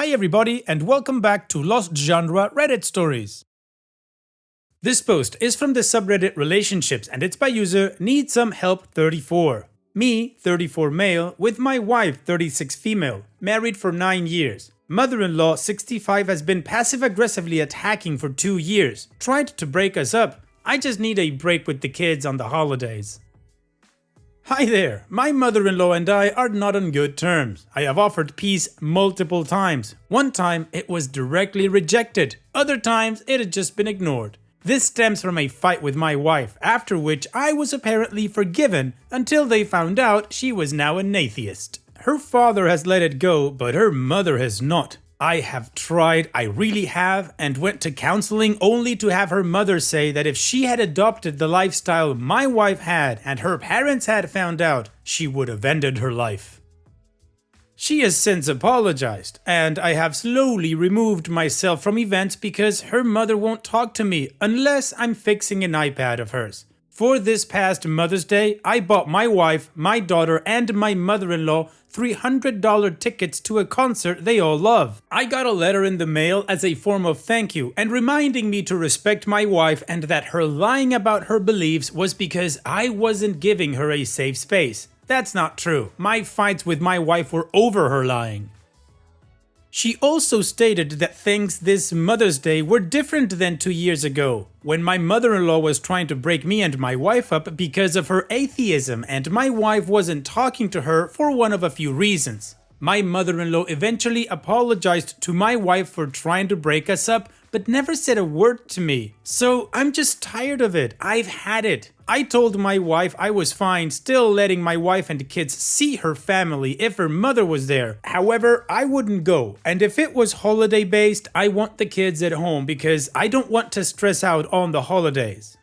Hi everybody and welcome back to Lost Genre Reddit Stories. This post is from the subreddit Relationships and it's by user Need Some Help 34. Me, 34 male, with my wife, 36 female, married for 9 years. Mother-in-law, 65, has been passive-aggressively attacking for 2 years. Tried to break us up. I just need a break with the kids on the holidays. Hi there, my mother-in-law and I are not on good terms. I have offered peace multiple times. One time it was directly rejected, other times it had just been ignored. This stems from a fight with my wife, after which I was apparently forgiven until they found out she was now an atheist. Her father has let it go, but her mother has not. I have tried, I really have, and went to counseling only to have her mother say that if she had adopted the lifestyle my wife had and her parents had found out, she would have ended her life. She has since apologized, and I have slowly removed myself from events because her mother won't talk to me unless I'm fixing an iPad of hers. For this past Mother's Day, I bought my wife, my daughter, and my mother-in-law $300 tickets to a concert they all love. I got a letter in the mail as a form of thank you and reminding me to respect my wife and that her lying about her beliefs was because I wasn't giving her a safe space. That's not true. My fights with my wife were over her lying. She also stated that things this Mother's Day were different than 2 years ago, when my mother-in-law was trying to break me and my wife up because of her atheism and my wife wasn't talking to her for one of a few reasons. My mother-in-law eventually apologized to my wife for trying to break us up, but never said a word to me. So I'm just tired of it. I've had it. I told my wife I was fine still letting my wife and kids see her family if her mother was there. However, I wouldn't go. And if it was holiday based, I want the kids at home because I don't want to stress out on the holidays.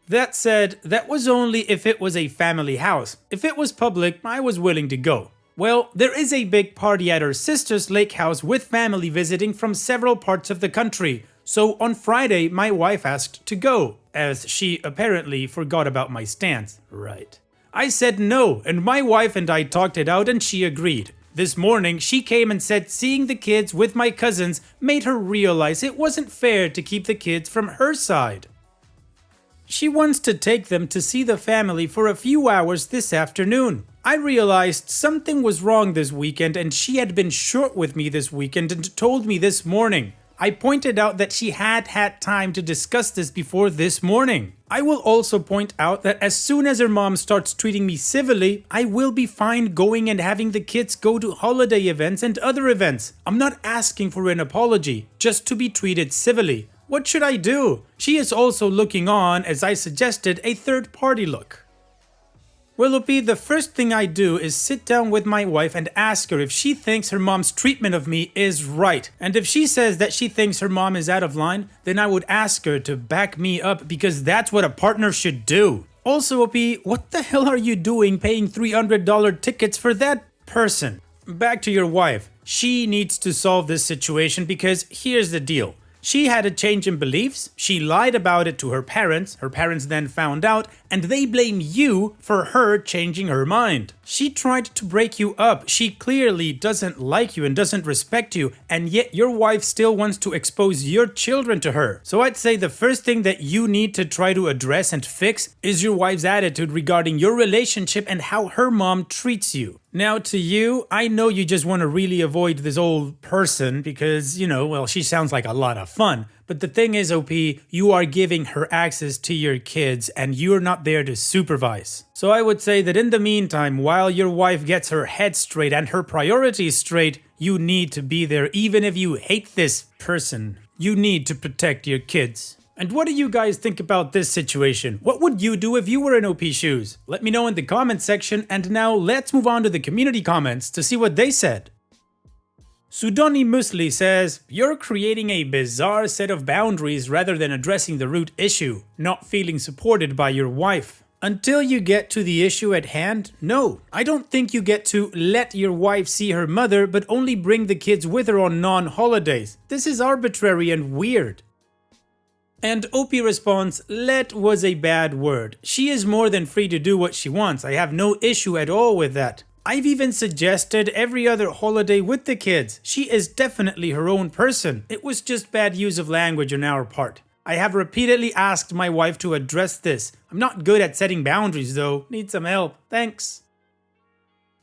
That said, that was only if it was a family house. If it was public, I was willing to go. Well, there is a big party at her sister's lake house with family visiting from several parts of the country. So on Friday, my wife asked to go, as she apparently forgot about my stance. Right. I said no, and my wife and I talked it out and she agreed. This morning, she came and said seeing the kids with my cousins made her realize it wasn't fair to keep the kids from her side. She wants to take them to see the family for a few hours this afternoon. I realized something was wrong this weekend and she had been short with me this weekend and told me this morning. I pointed out that she had had time to discuss this before this morning. I will also point out that as soon as her mom starts treating me civilly, I will be fine going and having the kids go to holiday events and other events. I'm not asking for an apology, just to be treated civilly. What should I do? She is also looking on, as I suggested, a third-party look. Well, Loopy, the first thing I do is sit down with my wife and ask her if she thinks her mom's treatment of me is right. And if she says that she thinks her mom is out of line, then I would ask her to back me up because that's what a partner should do. Also, Loopy, what the hell are you doing paying $300 tickets for that person? Back to your wife. She needs to solve this situation because here's the deal. She had a change in beliefs, she lied about it to her parents then found out, and they blame you for her changing her mind. She tried to break you up, she clearly doesn't like you and doesn't respect you, and yet your wife still wants to expose your children to her. So I'd say the first thing that you need to try to address and fix is your wife's attitude regarding your relationship and how her mom treats you. Now to you, I know you just want to really avoid this old person because, well, she sounds like a lot of fun. But the thing is, OP, you are giving her access to your kids and you're not there to supervise. So I would say that in the meantime, while your wife gets her head straight and her priorities straight, you need to be there even if you hate this person. You need to protect your kids. And what do you guys think about this situation? What would you do if you were in OP shoes? Let me know in the comments section, and now let's move on to the community comments to see what they said. Sudoni Musli says, you're creating a bizarre set of boundaries rather than addressing the root issue, not feeling supported by your wife. Until you get to the issue at hand, no. I don't think you get to let your wife see her mother but only bring the kids with her on non-holidays. This is arbitrary and weird. And OP responds, let was a bad word. She is more than free to do what she wants. I have no issue at all with that. I've even suggested every other holiday with the kids. She is definitely her own person. It was just bad use of language on our part. I have repeatedly asked my wife to address this. I'm not good at setting boundaries though. Need some help. Thanks.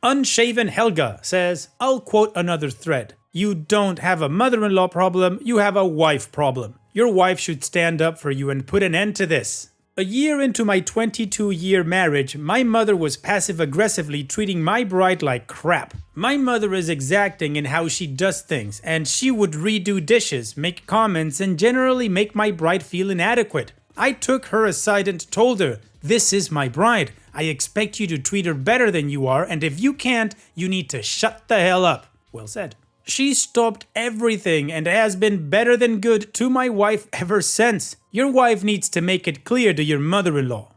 Unshaven Helga says, I'll quote another thread. You don't have a mother-in-law problem, you have a wife problem. Your wife should stand up for you and put an end to this. A year into my 22-year marriage, my mother was passive-aggressively treating my bride like crap. My mother is exacting in how she does things, and she would redo dishes, make comments, and generally make my bride feel inadequate. I took her aside and told her, this is my bride. I expect you to treat her better than you are, and if you can't, you need to shut the hell up. Well said. She stopped everything and has been better than good to my wife ever since. Your wife needs to make it clear to your mother-in-law.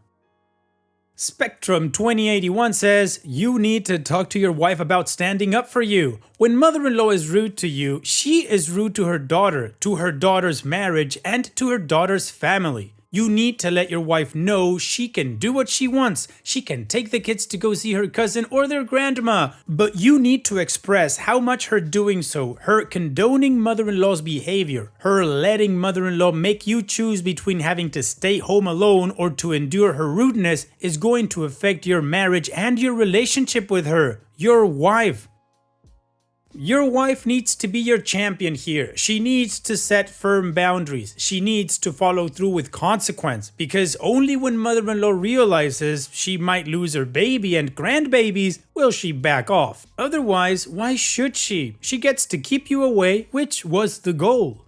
Spectrum 2081 says, you need to talk to your wife about standing up for you. When mother-in-law is rude to you, she is rude to her daughter's marriage, and to her daughter's family. You need to let your wife know she can do what she wants. She can take the kids to go see her cousin or their grandma. But you need to express how much her doing so, her condoning mother-in-law's behavior, her letting mother-in-law make you choose between having to stay home alone or to endure her rudeness is going to affect your marriage and your relationship with her, your wife. Your wife needs to be your champion here. She needs to set firm boundaries. She needs to follow through with consequence, because only when mother-in-law realizes she might lose her baby and grandbabies will she back off. Otherwise, why should she? She gets to keep you away, which was the goal.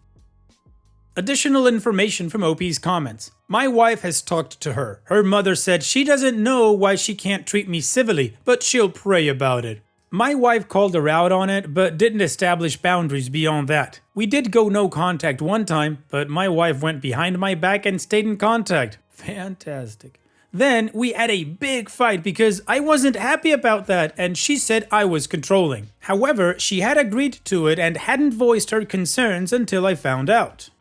Additional information from OP's comments. My wife has talked to her. Her mother said she doesn't know why she can't treat me civilly, but she'll pray about it. My wife called her out on it, but didn't establish boundaries beyond that. We did go no contact one time, but my wife went behind my back and stayed in contact. Fantastic. Then we had a big fight because I wasn't happy about that and she said I was controlling. However, she had agreed to it and hadn't voiced her concerns until I found out.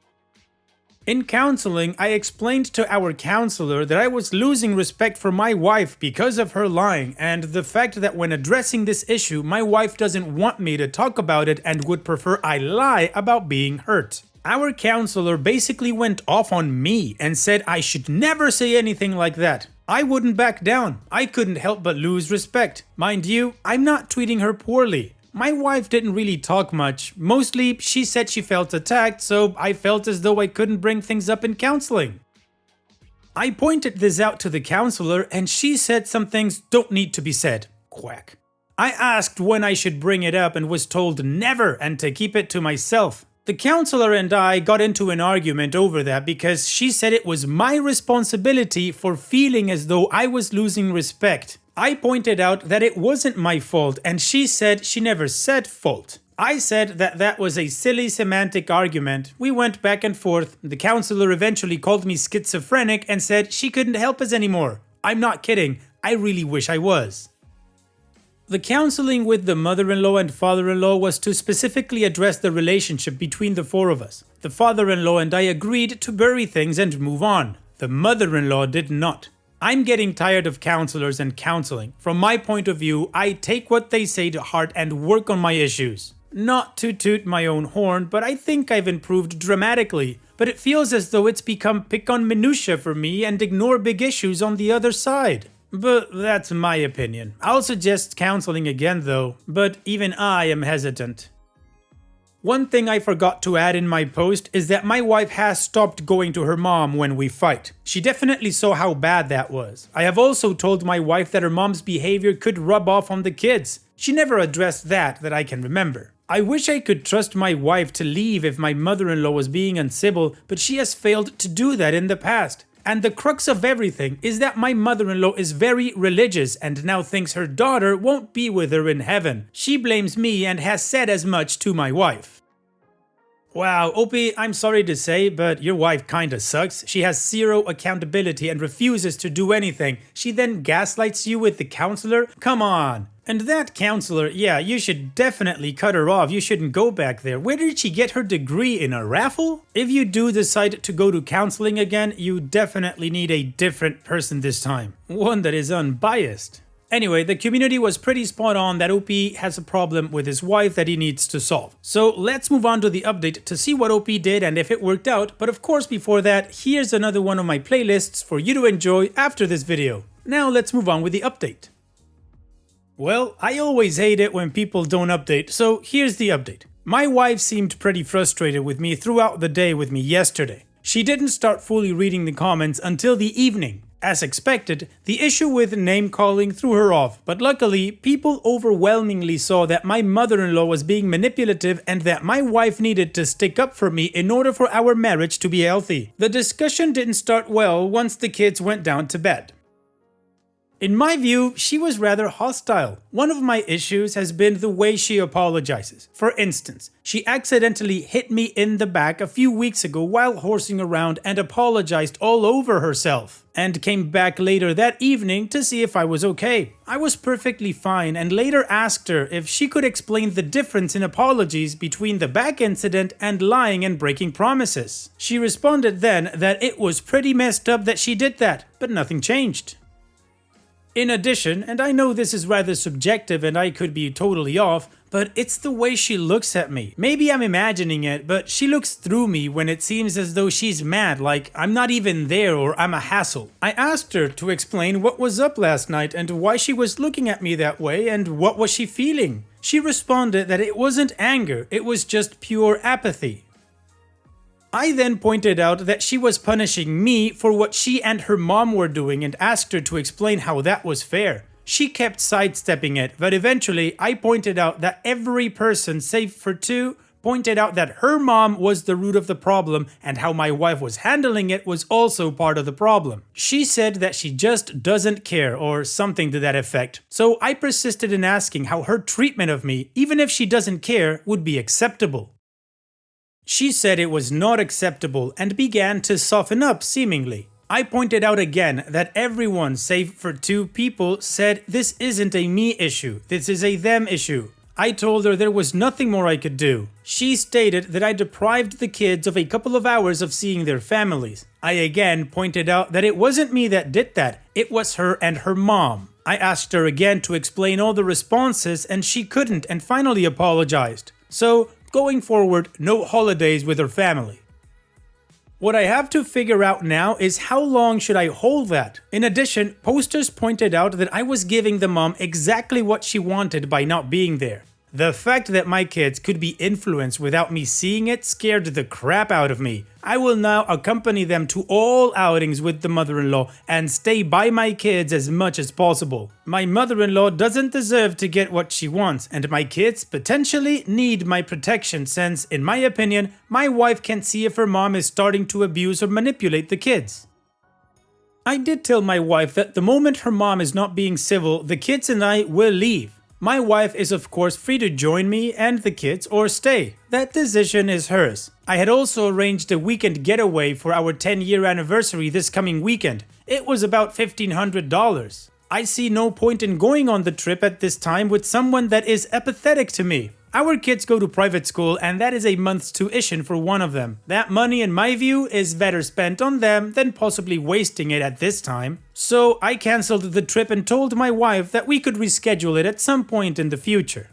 In counseling, I explained to our counselor that I was losing respect for my wife because of her lying, and the fact that when addressing this issue, my wife doesn't want me to talk about it and would prefer I lie about being hurt. Our counselor basically went off on me and said I should never say anything like that. I wouldn't back down. I couldn't help but lose respect. Mind you, I'm not treating her poorly. My wife didn't really talk much. Mostly, she said she felt attacked, so I felt as though I couldn't bring things up in counseling. I pointed this out to the counselor and she said some things don't need to be said. Quack. I asked when I should bring it up and was told never and to keep it to myself. The counselor and I got into an argument over that because she said it was my responsibility for feeling as though I was losing respect. I pointed out that it wasn't my fault and she said she never said fault. I said that that was a silly semantic argument. We went back and forth. The counselor eventually called me schizophrenic and said she couldn't help us anymore. I'm not kidding. I really wish I was. The counseling with the mother-in-law and father-in-law was to specifically address the relationship between the four of us. The father-in-law and I agreed to bury things and move on. The mother-in-law did not. I'm getting tired of counselors and counseling. From my point of view, I take what they say to heart and work on my issues. Not to toot my own horn, but I think I've improved dramatically. But it feels as though it's become pick on minutia for me and ignore big issues on the other side. But that's my opinion. I'll suggest counseling again though, but even I am hesitant. One thing I forgot to add in my post is that my wife has stopped going to her mom when we fight. She definitely saw how bad that was. I have also told my wife that her mom's behavior could rub off on the kids. She never addressed that I can remember. I wish I could trust my wife to leave if my mother-in-law was being uncivil, but she has failed to do that in the past. And the crux of everything is that my mother-in-law is very religious and now thinks her daughter won't be with her in heaven. She blames me and has said as much to my wife. Wow, Opie, I'm sorry to say, but your wife kinda sucks. She has zero accountability and refuses to do anything. She then gaslights you with the counselor? Come on. And that counselor, yeah, you should definitely cut her off. You shouldn't go back there. Where did she get her degree? In a raffle? If you do decide to go to counseling again, you definitely need a different person this time. One that is unbiased. Anyway, the community was pretty spot on that OP has a problem with his wife that he needs to solve. So let's move on to the update to see what OP did and if it worked out. But of course, before that, here's another one of my playlists for you to enjoy after this video. Now let's move on with the update. Well, I always hate it when people don't update, so here's the update. My wife seemed pretty frustrated with me throughout the day with me yesterday. She didn't start fully reading the comments until the evening. As expected, the issue with name calling threw her off, but luckily, people overwhelmingly saw that my mother-in-law was being manipulative and that my wife needed to stick up for me in order for our marriage to be healthy. The discussion didn't start well once the kids went down to bed. In my view, she was rather hostile. One of my issues has been the way she apologizes. For instance, she accidentally hit me in the back a few weeks ago while horsing around and apologized all over herself, and came back later that evening to see if I was okay. I was perfectly fine and later asked her if she could explain the difference in apologies between the back incident and lying and breaking promises. She responded then that it was pretty messed up that she did that, but nothing changed. In addition, and I know this is rather subjective and I could be totally off, but it's the way she looks at me. Maybe I'm imagining it, but she looks through me when it seems as though she's mad, like I'm not even there or I'm a hassle. I asked her to explain what was up last night and why she was looking at me that way and what was she feeling. She responded that it wasn't anger, it was just pure apathy. I then pointed out that she was punishing me for what she and her mom were doing and asked her to explain how that was fair. She kept sidestepping it, but eventually I pointed out that every person, save for two, pointed out that her mom was the root of the problem and how my wife was handling it was also part of the problem. She said that she just doesn't care or something to that effect. So I persisted in asking how her treatment of me, even if she doesn't care, would be acceptable. She said it was not acceptable and began to soften up seemingly. I pointed out again that everyone save for two people said this isn't a me issue, this is a them issue. I told her there was nothing more I could do. She stated that I deprived the kids of a couple of hours of seeing their families. I again pointed out that it wasn't me that did that, it was her and her mom. I asked her again to explain all the responses and she couldn't and finally apologized. So, going forward, no holidays with her family. What I have to figure out now is how long should I hold that? In addition, posters pointed out that I was giving the mom exactly what she wanted by not being there. The fact that my kids could be influenced without me seeing it scared the crap out of me. I will now accompany them to all outings with the mother-in-law and stay by my kids as much as possible. My mother-in-law doesn't deserve to get what she wants, and my kids potentially need my protection since, in my opinion, my wife can see if her mom is starting to abuse or manipulate the kids. I did tell my wife that the moment her mom is not being civil, the kids and I will leave. My wife is of course free to join me and the kids or stay. That decision is hers. I had also arranged a weekend getaway for our 10-year anniversary this coming weekend. It was about $1,500. I see no point in going on the trip at this time with someone that is apathetic to me. Our kids go to private school and that is a month's tuition for one of them. That money, in my view, is better spent on them than possibly wasting it at this time. So I cancelled the trip and told my wife that we could reschedule it at some point in the future.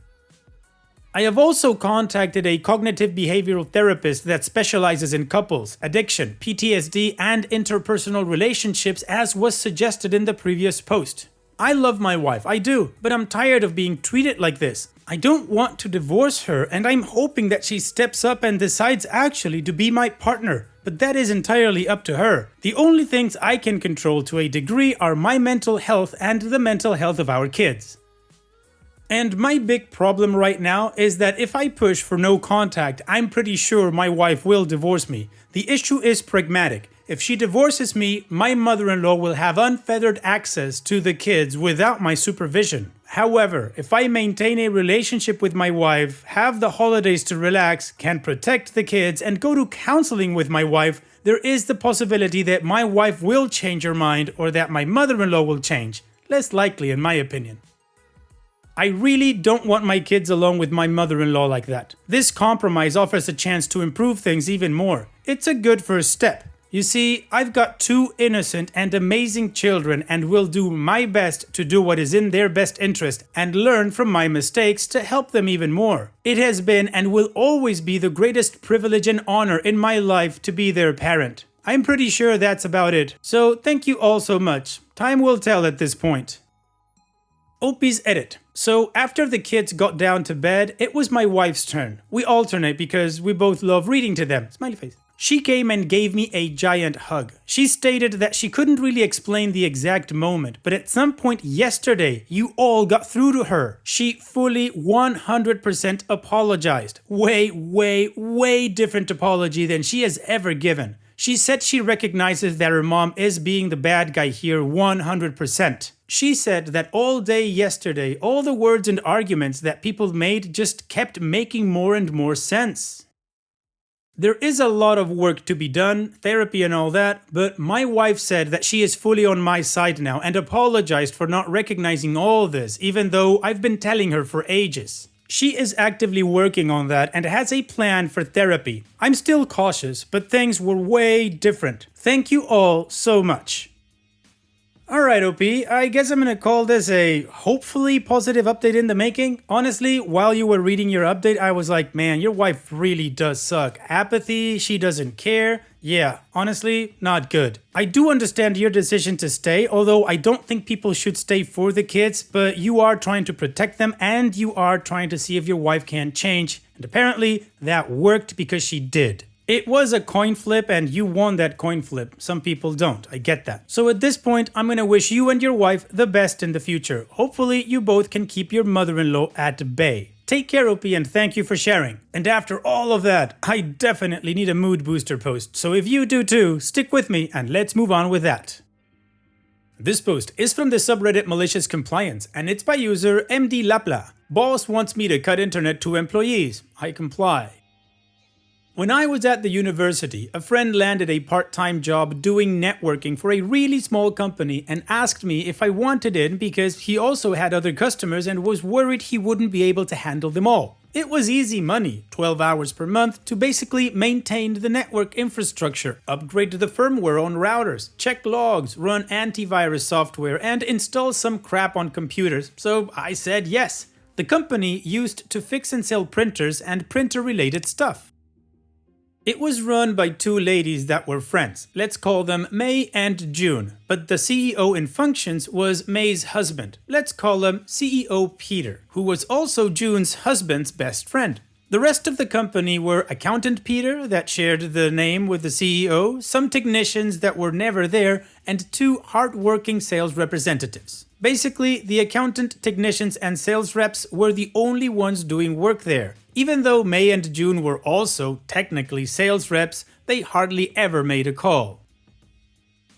I have also contacted a cognitive behavioral therapist that specializes in couples, addiction, PTSD, and interpersonal relationships as was suggested in the previous post. I love my wife, I do, but I'm tired of being treated like this. I don't want to divorce her and I'm hoping that she steps up and decides actually to be my partner, but that is entirely up to her. The only things I can control to a degree are my mental health and the mental health of our kids. And my big problem right now is that if I push for no contact, I'm pretty sure my wife will divorce me. The issue is pragmatic. If she divorces me, my mother-in-law will have unfettered access to the kids without my supervision. However, if I maintain a relationship with my wife, have the holidays to relax, can protect the kids, and go to counseling with my wife, there is the possibility that my wife will change her mind or that my mother-in-law will change. Less likely in my opinion. I really don't want my kids along with my mother-in-law like that. This compromise offers a chance to improve things even more. It's a good first step. You see, I've got two innocent and amazing children and will do my best to do what is in their best interest and learn from my mistakes to help them even more. It has been and will always be the greatest privilege and honor in my life to be their parent. I'm pretty sure that's about it, so thank you all so much. Time will tell at this point. Opie's edit. So after the kids got down to bed, it was my wife's turn. We alternate because we both love reading to them. Smiley face. She came and gave me a giant hug. She stated that she couldn't really explain the exact moment, but at some point yesterday, you all got through to her. She fully 100% apologized. Way different apology than she has ever given. She said she recognizes that her mom is being the bad guy here 100%. She said that all day yesterday, all the words and arguments that people made just kept making more and more sense. There is a lot of work to be done, therapy and all that, but my wife said that she is fully on my side now and apologized for not recognizing all this, even though I've been telling her for ages. She is actively working on that and has a plan for therapy. I'm still cautious, but things were way different. Thank you all so much. Alright OP, I guess I'm gonna call this a hopefully positive update in the making. Honestly, while you were reading your update, I was like, man, your wife really does suck. Apathy, she doesn't care. Yeah, honestly, not good. I do understand your decision to stay, although I don't think people should stay for the kids, but you are trying to protect them and you are trying to see if your wife can change. And apparently, that worked because she did. It was a coin flip and you won that coin flip. Some people don't. I get that. So at this point, I'm gonna wish you and your wife the best in the future. Hopefully, you both can keep your mother-in-law at bay. Take care, OP, and thank you for sharing. And after all of that, I definitely need a mood booster post. So if you do too, stick with me and let's move on with that. This post is from the subreddit Malicious Compliance and it's by user MD Lapla. Boss wants me to cut internet to employees. I comply. When I was at the university, a friend landed a part-time job doing networking for a really small company and asked me if I wanted in because he also had other customers and was worried he wouldn't be able to handle them all. It was easy money, 12 hours per month, to basically maintain the network infrastructure, upgrade the firmware on routers, check logs, run antivirus software, and install some crap on computers, so I said yes. The company used to fix and sell printers and printer-related stuff. It was run by two ladies that were friends. Let's call them May and June. But the CEO in functions was May's husband. Let's call him CEO Peter, who was also June's husband's best friend. The rest of the company were Accountant Peter, that shared the name with the CEO, some technicians that were never there, and two hard-working sales representatives. Basically, the accountant, technicians, and sales reps were the only ones doing work there. Even though May and June were also technically sales reps, they hardly ever made a call.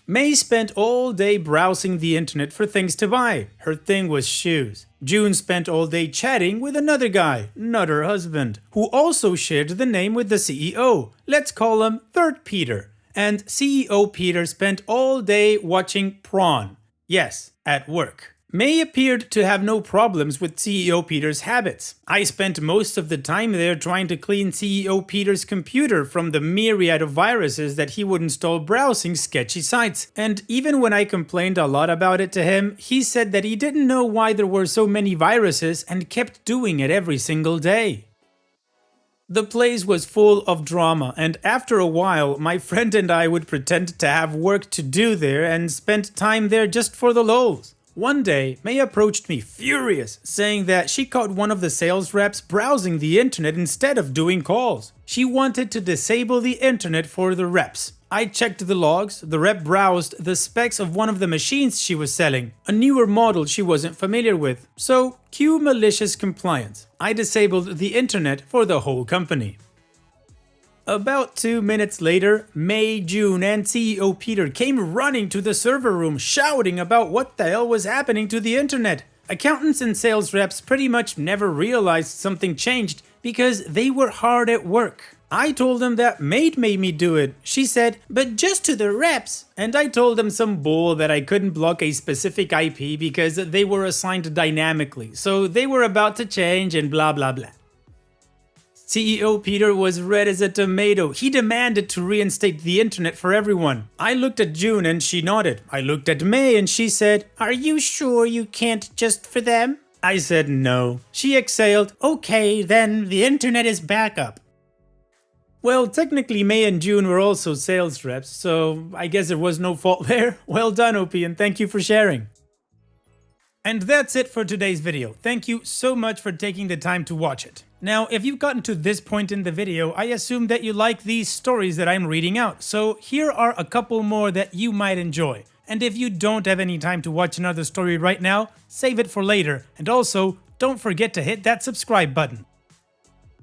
May spent all day browsing the internet for things to buy. Her thing was shoes. June spent all day chatting with another guy, not her husband, who also shared the name with the CEO. Let's call him Third Peter. And CEO Peter spent all day watching Prawn. Yes, at work. May appeared to have no problems with CEO Peter's habits. I spent most of the time there trying to clean CEO Peter's computer from the myriad of viruses that he would install browsing sketchy sites. And even when I complained a lot about it to him, he said that he didn't know why there were so many viruses and kept doing it every single day. The place was full of drama, and after a while, my friend and I would pretend to have work to do there and spend time there just for the lols. One day, May approached me furious, saying that she caught one of the sales reps browsing the internet instead of doing calls. She wanted to disable the internet for the reps. I checked the logs. The rep browsed the specs of one of the machines she was selling, a newer model she wasn't familiar with. So, cue malicious compliance. I disabled the internet for the whole company. About 2 minutes later, May, June, and CEO Peter came running to the server room shouting about what the hell was happening to the internet. Accountants and sales reps pretty much never realized something changed because they were hard at work. I told them that May made me do it. She said, but just to the reps. And I told them some bull that I couldn't block a specific IP because they were assigned dynamically, so they were about to change and blah blah blah. CEO Peter was red as a tomato. He demanded to reinstate the internet for everyone. I looked at June and she nodded. I looked at May and she said, "Are you sure you can't just for them?" I said no. She exhaled, "Okay, then the internet is back up." Well, technically May and June were also sales reps, so I guess there was no fault there. Well done, OP, and thank you for sharing. And that's it for today's video. Thank you so much for taking the time to watch it. Now, if you've gotten to this point in the video, I assume that you like these stories that I'm reading out, so here are a couple more that you might enjoy. And if you don't have any time to watch another story right now, save it for later, and also, don't forget to hit that subscribe button.